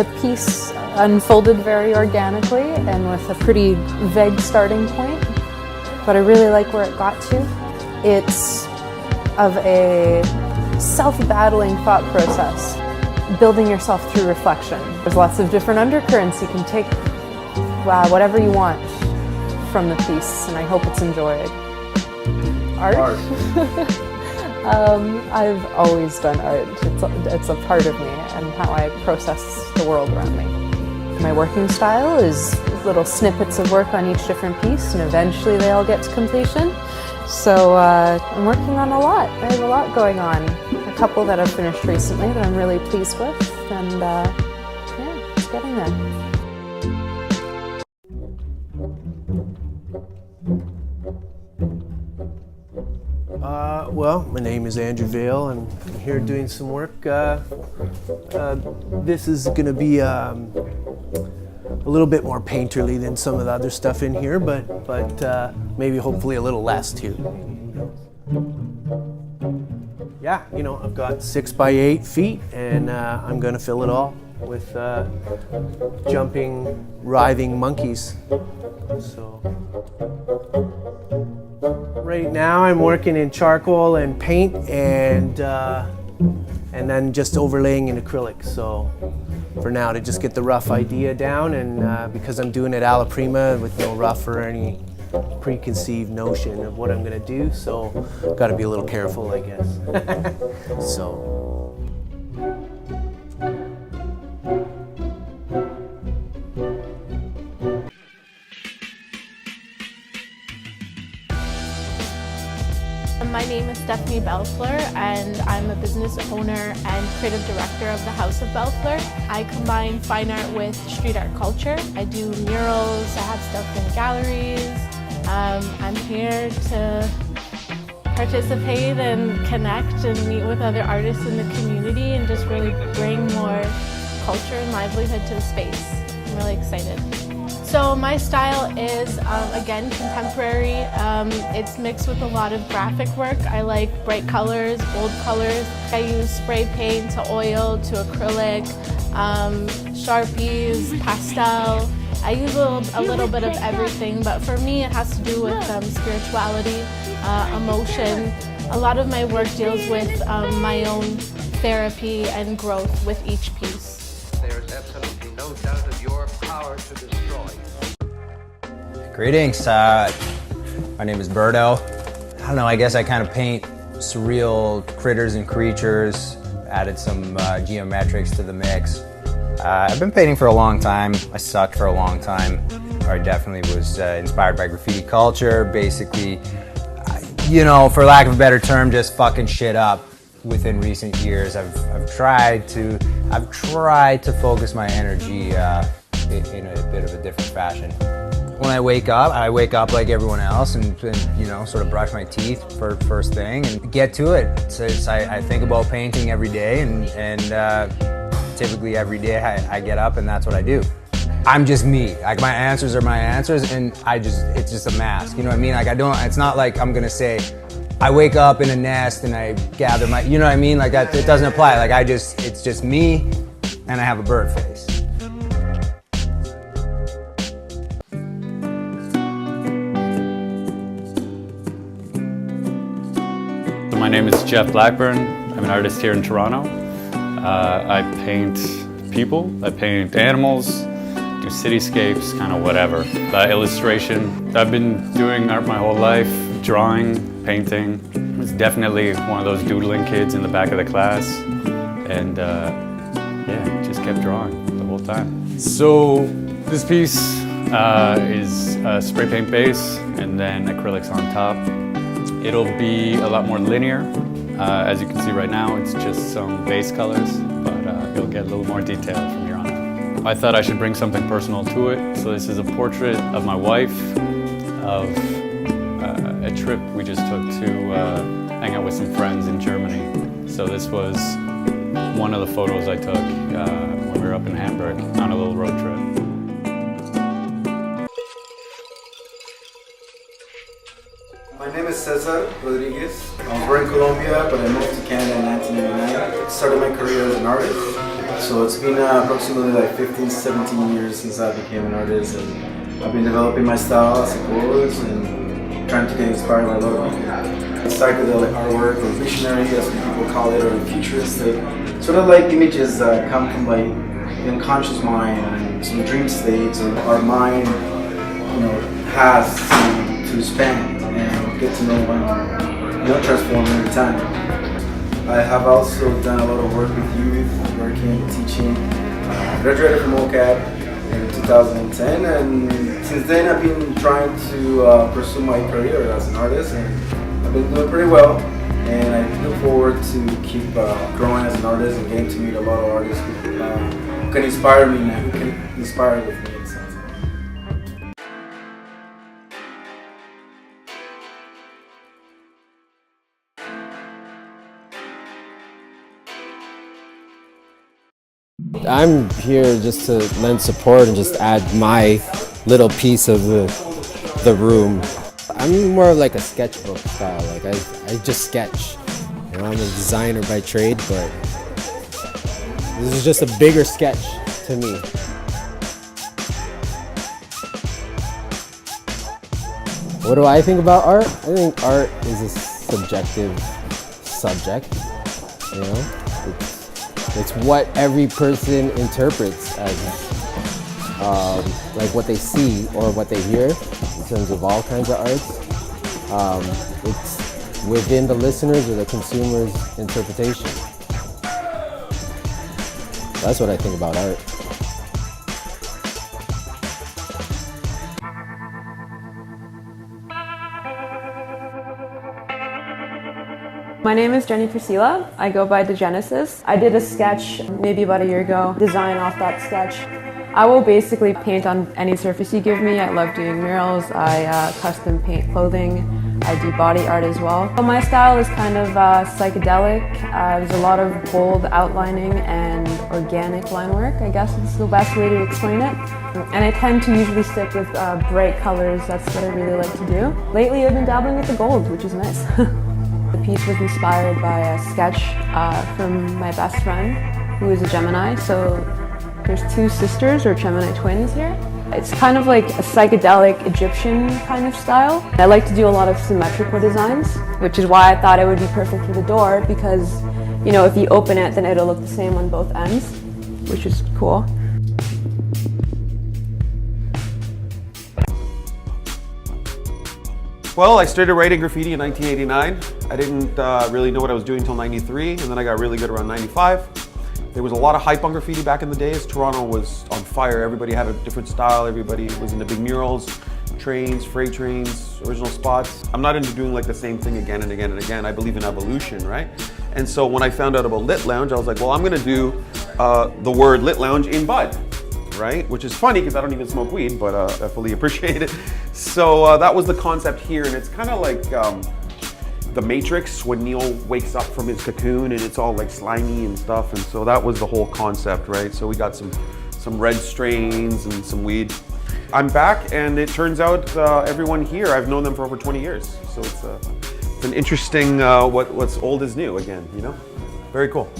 The piece unfolded very organically and with a pretty vague starting point, but I really like where it got to. It's of a self-battling thought process, building yourself through reflection. There's lots of different undercurrents. You can take whatever you want from the piece, and I hope it's enjoyed. Art? I've always done art. It's a part of me and how I process the world around me. My working style is little snippets of work on each different piece, and eventually they all get to completion. So I'm working on a lot. I have a lot going on. A couple that I've finished recently that I'm really pleased with, and yeah, it's getting there. Well, my name is Andrew Vale, and I'm here doing some work. This is going to be a little bit more painterly than some of the other stuff in here, but maybe hopefully a little less too. Yeah, you know, I've got 6 by 8 feet, and I'm going to fill it all with jumping, writhing monkeys. So. Right now I'm working in charcoal and paint and then just overlaying in acrylic. So for now, to just get the rough idea down, and because I'm doing it alla prima with no rough or any preconceived notion of what I'm gonna do, so got to be a little careful, I guess. So. My name is Stephanie Belfleur, and I'm a business owner and creative director of the House of Belfleur. I combine fine art with street art culture. I do murals, I have stuff in galleries. I'm here to participate and connect and meet with other artists in the community and just really bring more culture and livelihood to the space. I'm really excited. So my style is, again, contemporary. It's mixed with a lot of graphic work. I like bright colors, bold colors. I use spray paint to oil to acrylic, Sharpies, pastel. I use a little bit of everything, but for me it has to do with spirituality, emotion. A lot of my work deals with my own therapy and growth with each piece. There's absolutely no doubt of your power to destroy. Greetings, my name is Berto. I don't know, I guess I kind of paint surreal critters and creatures, added some geometrics to the mix. I've been painting for a long time. I sucked for a long time. I definitely was inspired by graffiti culture, basically, you know, for lack of a better term, just fucking shit up. Within recent years, I've tried to focus my energy in a bit of a different fashion. When I wake up like everyone else and you know, sort of brush my teeth for first thing and get to it. I think about painting every day, and typically every day I get up and that's what I do. I'm just me. Like, my answers are my answers, and it's just a mask. You know what I mean? Like, it's not like I'm gonna say, I wake up in a nest and I gather my, you know what I mean? Like, that, it doesn't apply. Like, it's just me, and I have a bird face. My name is Jeff Blackburn. I'm an artist here in Toronto. I paint people, I paint animals, do cityscapes, kind of whatever. Illustration. I've been doing art my whole life, drawing, painting. I was definitely one of those doodling kids in the back of the class, and yeah, just kept drawing the whole time. So this piece is a spray paint base and then acrylics on top. It'll be a lot more linear. As you can see right now, it's just some base colors, but you'll get a little more detail from here on out. I thought I should bring something personal to it. So this is a portrait of my wife, of a trip we just took to hang out with some friends in Germany. So this was one of the photos I took when we were up in Hamburg on a little road trip. My name is Cesar Rodriguez. I was born in Colombia, but I moved to Canada in 1999. Started my career as an artist. So it's been approximately like 15, 17 years since I became an artist, and I've been developing my style, I suppose, and trying to get inspired by a lot of people. Psychedelic artwork, or visionary, as some people call it, or futuristic, sort of like images that come from like the unconscious mind and some dream states, or our mind, has to expand and get to know and transform every time. I have also done a lot of work with youth, working, teaching. Graduated from OCAD in 2010, and since then I've been trying to pursue my career as an artist, and I've been doing pretty well. And I look forward to keep growing as an artist and getting to meet a lot of artists who can inspire me and who can inspire with me. I'm here just to lend support and just add my little piece of the room. I'm more of like a sketchbook style. Like I just sketch. I'm a designer by trade, but this is just a bigger sketch to me. What do I think about art? I think art is a subjective subject. It's what every person interprets as like what they see or what they hear in terms of all kinds of arts. It's within the listener's or the consumer's interpretation. That's what I think about art. My name is Jenny Priscilla. I go by The Genesis. I did a sketch maybe about a year ago, design off that sketch. I will basically paint on any surface you give me. I love doing murals. I custom paint clothing. I do body art as well. So my style is kind of psychedelic. There's a lot of bold outlining and organic line work. I guess it's the best way to explain it. And I tend to usually stick with bright colors. That's what I really like to do. Lately I've been dabbling with the gold, which is nice. The piece was inspired by a sketch from my best friend, who is a Gemini. So there's two sisters, or Gemini twins here. It's kind of like a psychedelic Egyptian kind of style. I like to do a lot of symmetrical designs, which is why I thought it would be perfect for the door, because if you open it, then it'll look the same on both ends, which is cool. Well, I started writing graffiti in 1989. I didn't really know what I was doing until 93, and then I got really good around 95. There was a lot of hype on graffiti back in the days. Toronto was on fire. Everybody had a different style. Everybody was into big murals, trains, freight trains, original spots. I'm not into doing like the same thing again and again and again. I believe in evolution, right? And so when I found out about Lit Lounge, I was like, well, I'm gonna do the word Lit Lounge in bud, right? Which is funny because I don't even smoke weed, but I fully appreciate it. So that was the concept here, and it's kind of like The Matrix, when Neo wakes up from his cocoon and it's all like slimy and stuff, and so that was the whole concept, right? So we got some red strains and some weed. I'm back, and it turns out everyone here, I've known them for over 20 years. So it's an interesting, what's old is new again, Very cool.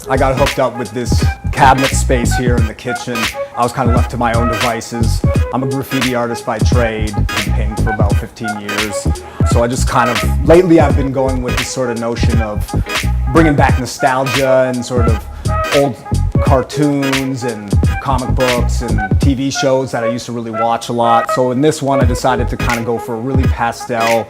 I got hooked up with this cabinet space here in the kitchen. I was kind of left to my own devices. I'm a graffiti artist by trade, been painting for about 15 years. So I just lately I've been going with this sort of notion of bringing back nostalgia and sort of old cartoons and comic books and TV shows that I used to really watch a lot. So in this one I decided to kind of go for a really pastel,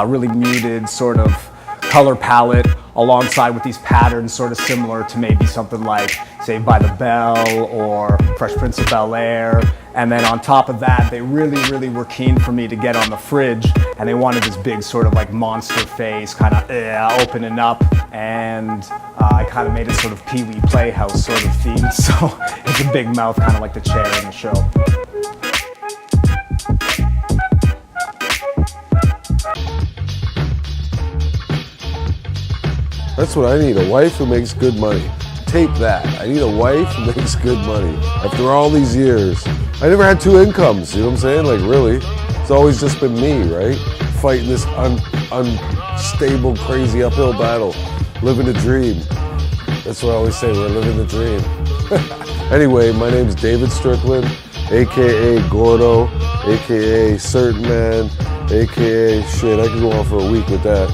really muted sort of color palette, alongside with these patterns sort of similar to maybe something like Saved by the Bell or Fresh Prince of Bel-Air. And then on top of that, they really were keen for me to get on the fridge, and they wanted this big sort of like monster face, kind of opening up, and I kind of made it sort of Pee-wee Playhouse sort of theme. So it's a big mouth, kind of like the chair in the show. That's what I need, a wife who makes good money. tape that. I need a wife who makes good money. After all these years, I never had two incomes, you know what I'm saying? Like really, it's always just been me, right? Fighting this unstable, crazy uphill battle, living the dream. That's what I always say, we're living the dream. Anyway, my name is David Strickland, AKA Gordo, AKA Certain Man, AKA shit, I could go on for a week with that.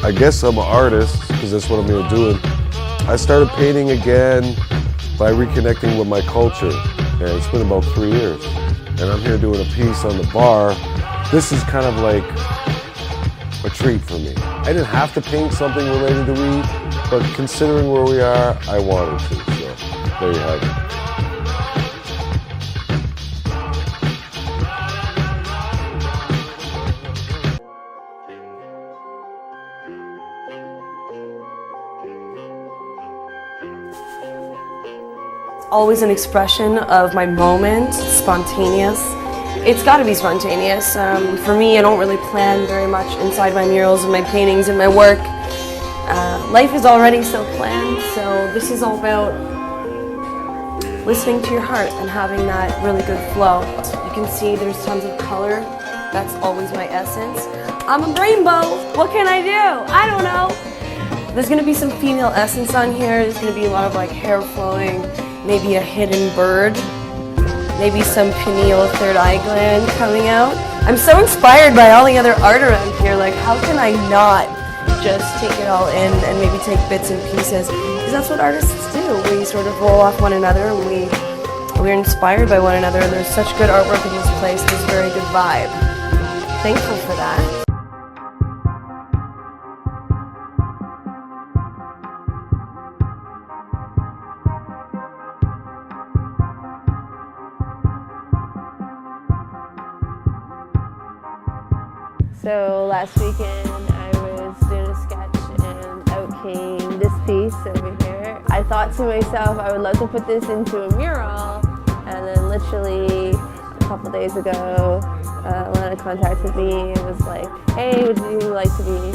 I guess I'm an artist, because that's what I'm here doing. I started painting again by reconnecting with my culture, and it's been about 3 years. And I'm here doing a piece on the bar. This is kind of like a treat for me. I didn't have to paint something related to weed, but considering where we are, I wanted to, so there you have it. Always an expression of my moment, spontaneous. It's got to be spontaneous. For me, I don't really plan very much inside my murals and my paintings and my work. Life is already so planned, so this is all about listening to your heart and having that really good flow. You can see there's tons of color. That's always my essence. I'm a rainbow. What can I do? I don't know. There's going to be some female essence on here. There's going to be a lot of like hair flowing, maybe a hidden bird, maybe some pineal third eye gland coming out. I'm so inspired by all the other art around here. Like, how can I not just take it all in and maybe take bits and pieces? Because that's what artists do. We sort of roll off one another and we're inspired by one another, and there's such good artwork in this place. There's a very good vibe. Thankful for that. So last weekend I was doing a sketch and out came this piece over here. I thought to myself I would love to put this into a mural, and then literally a couple days ago Lana contacted me and was like, hey, would you like to be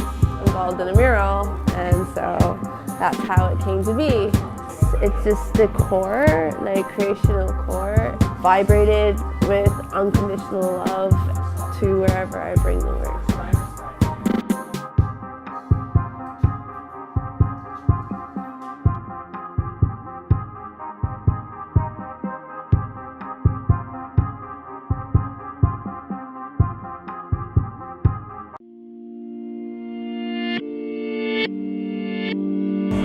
involved in a mural? And so that's how it came to be. It's just the core, like creational core, vibrated with unconditional love to wherever I bring the work.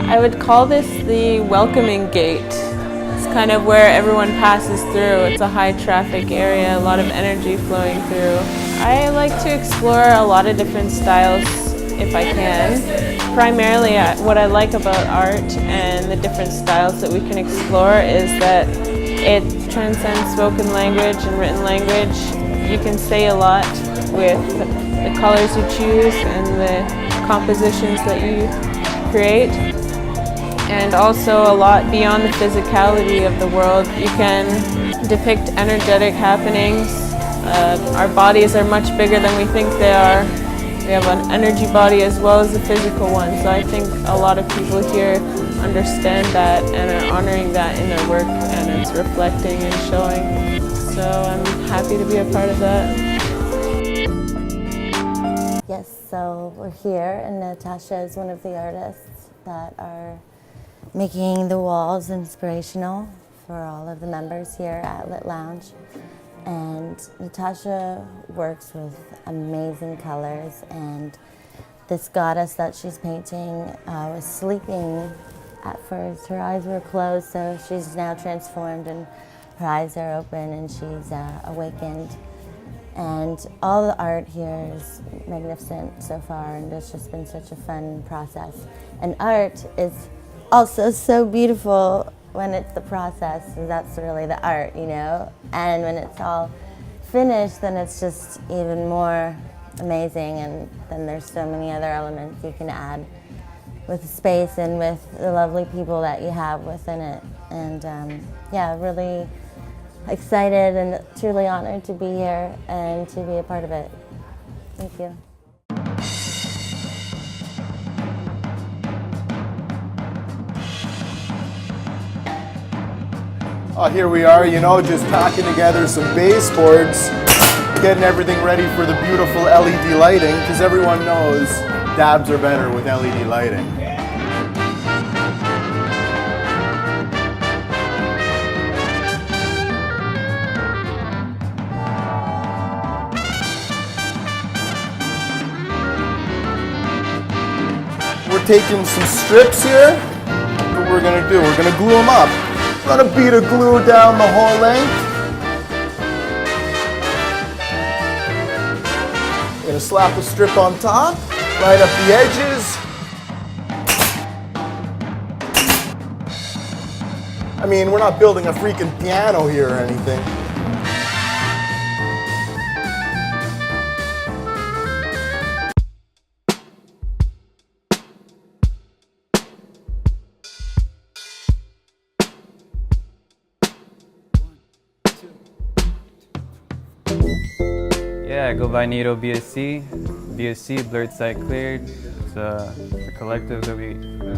I would call this the welcoming gate. It's kind of where everyone passes through. It's a high traffic area, a lot of energy flowing through. I like to explore a lot of different styles if I can. Primarily what I like about art and the different styles that we can explore is that it transcends spoken language and written language. You can say a lot with the colors you choose and the compositions that you create. And also a lot beyond the physicality of the world. You can depict energetic happenings. Our bodies are much bigger than we think they are. We have an energy body as well as a physical one. So I think a lot of people here understand that and are honoring that in their work, and it's reflecting and showing. So I'm happy to be a part of that. Yes, so we're here, and Natasha is one of the artists that are making the walls inspirational for all of the members here at Lit Lounge. And Natasha works with amazing colors, and this goddess that she's painting was sleeping at first. Her eyes were closed, so she's now transformed and her eyes are open and she's awakened. And all the art here is magnificent so far, and it's just been such a fun process. And art is also so beautiful when it's the process, that's really the art, you know? And when it's all finished, then it's just even more amazing, and then there's so many other elements you can add with the space and with the lovely people that you have within it. And yeah, really excited and truly honored to be here and to be a part of it. Thank you. Oh, here we are, you know, just packing together some baseboards, getting everything ready for the beautiful LED lighting, because everyone knows dabs are better with LED lighting. We're taking some strips here. What we're gonna do, we're gonna glue them up. Run a bead of glue down the whole length. We're gonna slap a strip on top, line up the edges. I mean, we're not building a freaking piano here or anything. Yeah, I go by Nito BSC. BSC, Blurred Sight Cleared. It's a collective that we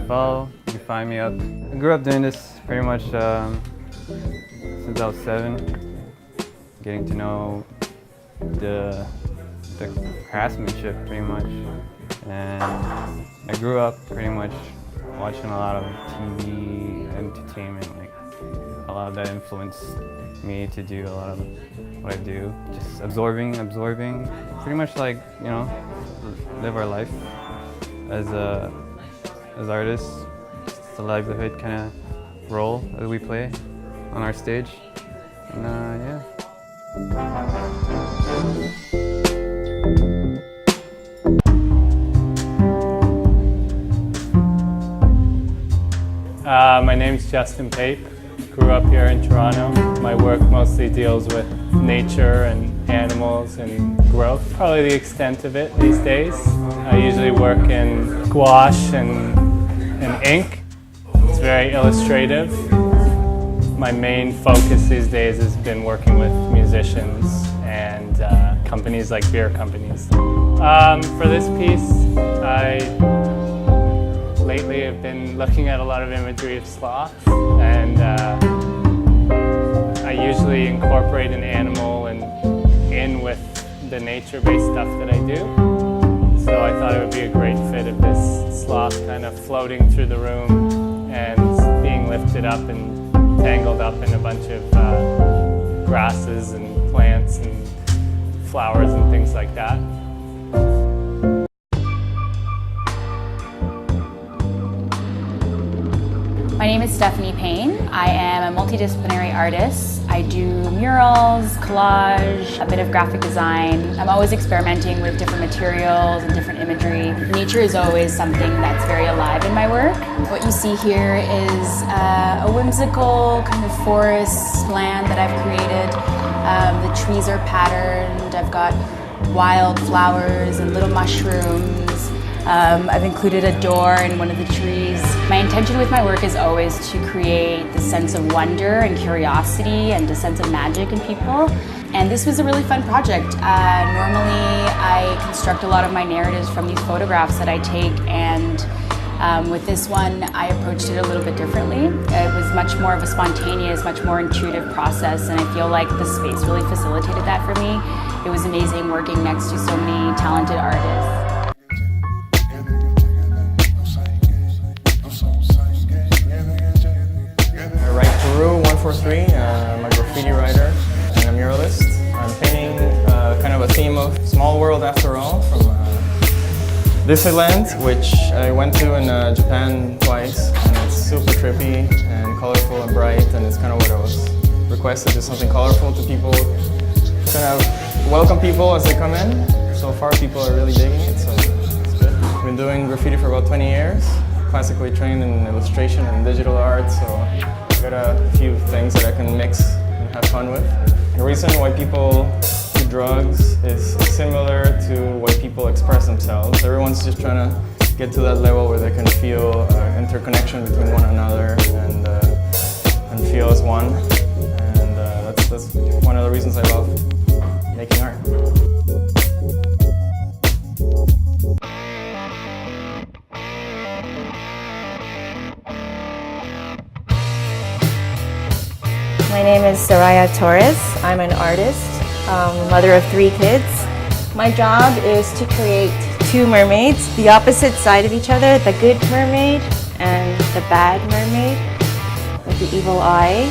follow. You can find me up. I grew up doing this pretty much since I was 7. Getting to know the craftsmanship pretty much. And I grew up pretty much watching a lot of TV entertainment. Like a lot of that influenced me to do a lot of what I do. Just absorbing, pretty much like, you know, live our life as artists. It's a livelihood kind of role that we play on our stage. And yeah. My name's Justin Pape. Grew up here in Toronto. My work mostly deals with nature and animals and growth. Probably the extent of it these days. I usually work in gouache and ink. It's very illustrative. My main focus these days has been working with musicians and companies like beer companies. For this piece, lately I've been looking at a lot of imagery of sloths, and I usually incorporate an animal in with the nature-based stuff that I do. So I thought it would be a great fit of this sloth kind of floating through the room and being lifted up and tangled up in a bunch of grasses and plants and flowers and things like that. My name is Stephanie Payne. I am a multidisciplinary artist. I do murals, collage, a bit of graphic design. I'm always experimenting with different materials and different imagery. Nature is always something that's very alive in my work. What you see here is a whimsical kind of forest land that I've created. The trees are patterned. I've got wild flowers and little mushrooms. I've included a door in one of the trees. My intention with my work is always to create the sense of wonder and curiosity and a sense of magic in people. And this was a really fun project. Normally I construct a lot of my narratives from these photographs that I take, and with this one I approached it a little bit differently. It was much more of a spontaneous, much more intuitive process, and I feel like the space really facilitated that for me. It was amazing working next to so many talented artists. Peru 143, I'm a graffiti writer and a muralist. I'm painting kind of a theme of small world after all from Disneyland, which I went to in Japan twice, and it's super trippy and colorful and bright, and it's kind of what I was requested, just something colorful to people, kind of welcome people as they come in. So far people are really digging it, so it's good. I've been doing graffiti for about 20 years, classically trained in illustration and digital art, so got a few things that I can mix and have fun with. The reason why people do drugs is similar to why people express themselves. Everyone's just trying to get to that level where they can feel interconnection between one another and feel as one. And that's one of the reasons I love making art. name is Soraya Torres. I'm an artist, mother of 3 kids. My job is to create 2 mermaids, the opposite side of each other, the good mermaid and the bad mermaid with the evil eye.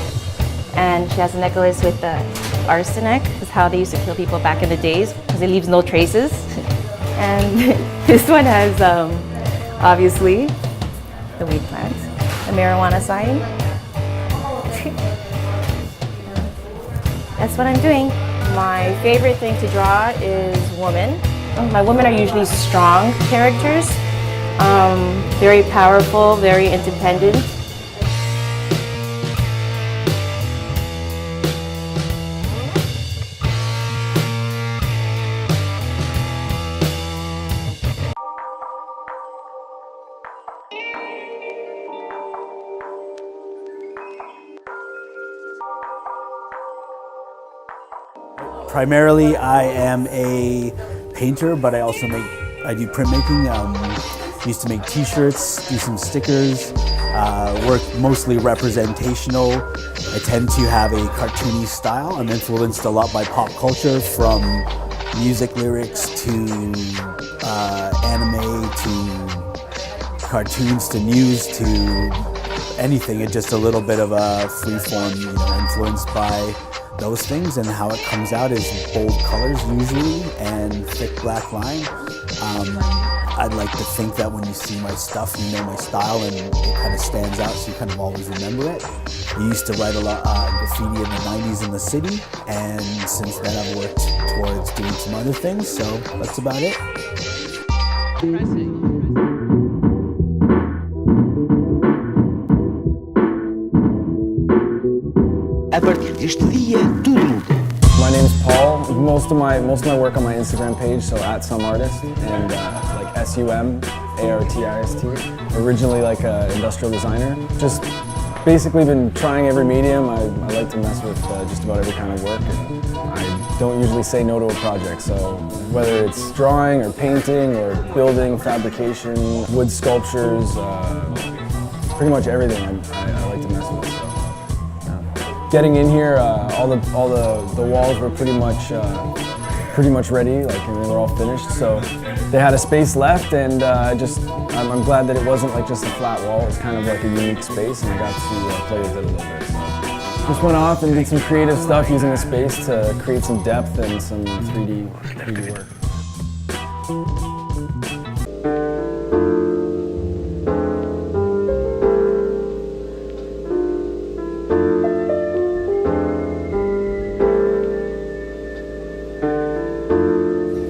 And she has a necklace with the arsenic, is how they used to kill people back in the days, because it leaves no traces. And this one has, obviously, the weed plant, the marijuana sign. That's what I'm doing. My favorite thing to draw is women. My women are usually strong characters, very powerful, very independent. Primarily, I am a painter, but I also I do printmaking. Used to make T-shirts, do some stickers, work mostly representational. I tend to have a cartoony style. I'm influenced a lot by pop culture, from music lyrics to anime to cartoons to news to anything. It's just a little bit of a free-form, influenced by those things, and how it comes out is bold colors usually and thick black line. I'd like to think that when you see my stuff, you know my style, and it kind of stands out, so you kind of always remember it. I used to write a lot graffiti in the 90s in the city, and since then I've worked towards doing some other things, so that's about it. A partir deste dia, tudo muda. My name is Paul. Most of my work on my Instagram page, so @SomeArtist, and like SUMARTIST. Originally like an industrial designer. Just basically been trying every medium. I like to mess with just about every kind of work, and I don't usually say no to a project. So whether it's drawing or painting or building, fabrication, wood sculptures, pretty much everything I like to mess with. So. Getting in here, all the walls were pretty much ready, and they were all finished. So they had a space left, and I'm glad that it wasn't like just a flat wall. It was kind of like a unique space, and I got to play with it a little bit. So just went off and did some creative stuff using the space to create some depth and some 3D work.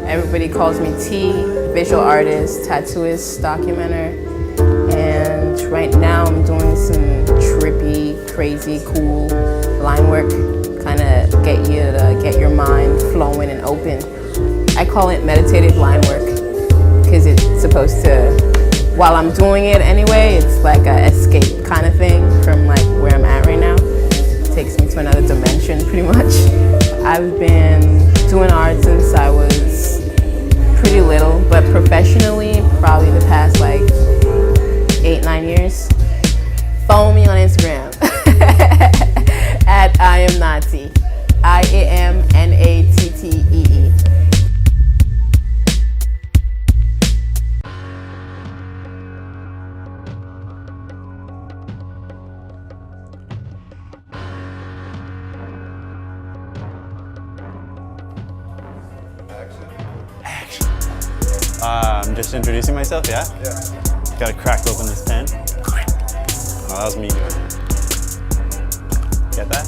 Everybody calls me T, visual artist, tattooist, documenter, and right now I'm doing some trippy, crazy, cool line work, kind of get you to get your mind flowing and open. I call it meditative line work because it's supposed to, while I'm doing it anyway, it's like an escape kind of thing from like where I'm at right now. It takes me to another dimension pretty much. I've been doing art since I was pretty little, but professionally, probably the past like 8-9 years. Follow me on Instagram at IamNattee, IAMNATTEE. I'm just introducing myself, yeah? Yeah. Gotta crack open this pen. Oh, that was me doing it. Get that?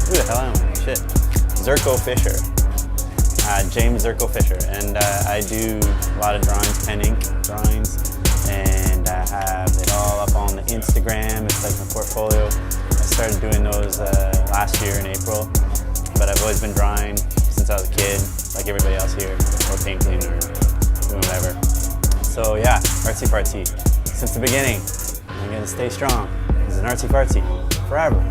Who the hell am I? Shit. Zirko Fisher. James Zirko Fisher. And I do a lot of drawings, pen ink drawings. And I have it all up on the Instagram. It's like my portfolio. I started doing those last year in April. But I've always been drawing since I was a kid, like everybody else here, or painting or doing whatever. So yeah, artsy fartsy. Since the beginning, I'm gonna stay strong. It's an artsy fartsy forever.